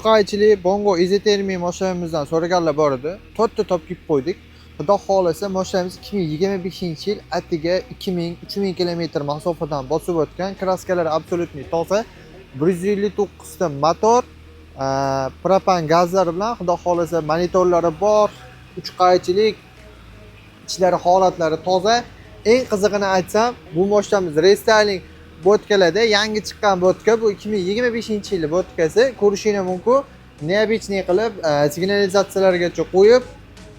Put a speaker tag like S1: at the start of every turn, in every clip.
S1: qaychilik Bongo izotermiya mashinamizdan so'raganlar bor edi. 4 ta topib qo'ydik. Xudo xolasa mashinamiz 2025-yil atiga 2000-3000 kilometr masofadan bosib o'tgan. Kraskalari absolutni toza. 159 ta motor, propan gazlar bilan xudo xolasa monitorlari bor, 3 qaychilik, ichlari holatlari toza. Eng qizig'ini aytsam, bu mashinamiz restyling bo'tkalarda yangi chiqqan bo'tka. Bu 2025-yil bo'tkasi. Ko'rishingiz mumkin. Neobichniy qilib signalizatsiyalargacha qo'yib,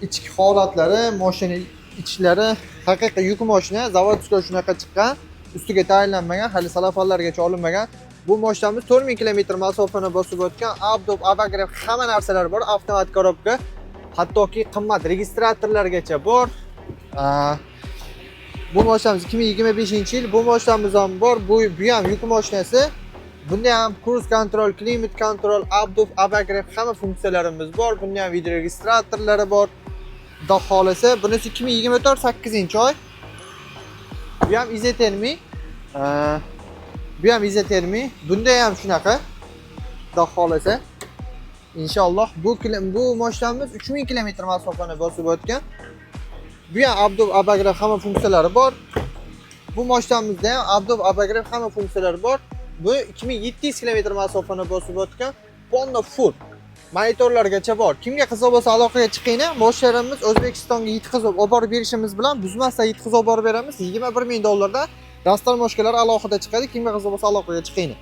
S1: ichki holatlari, mashina ichlari haqiqiy yuk mashina, zavodskiy shunaqa chiqqan. Ustiga tayinlanmagan, hali salafonlargacha olinmagan. Bu mashinamiz 4000 kilometr masofani bosib o'tgan. Abdob, abagrev hamma narsalar bor. Avtomat korobka, hattoki qimmat registratorlargacha bor. Bu mashinamiz 2025-yil. Bu mashinamiz ham bor. Bu ham yuk mashinasi. Bunda ham cruise control, climate control, abdob, abagrev hamma funksiyalarimiz bor. Bunda ham video registratorlari bor. Xudo xolasa, bunisi 2024 8-oy. Bu ham izotermiy. Bu ham izotermiy. Bunda ham shunaqa. Xudo xolasa. Inshaalloh bu mashinamiz 3000 kilometr masofani bosib o'tgan. Bu ham abdob, abagrev hamma funksiyalari bor. Bu mashinamizda ham abdob, abagrev hamma funksiyalari bor. Bu 2700 kilometr masofani bosib o'tgan. Honda full. Monitorlargacha bor. Kimga qiziq bo'lsa aloqaga chiqinglar. Mashinamiz O'zbekistonga yetkazib olib borib berishimiz bilan buzmasdan yetkazib olib borib beramiz. $21000 dan rastalmoshkalar alohida chiqadi. Kimga qiziq bo'lsa aloqaga chiqinglar.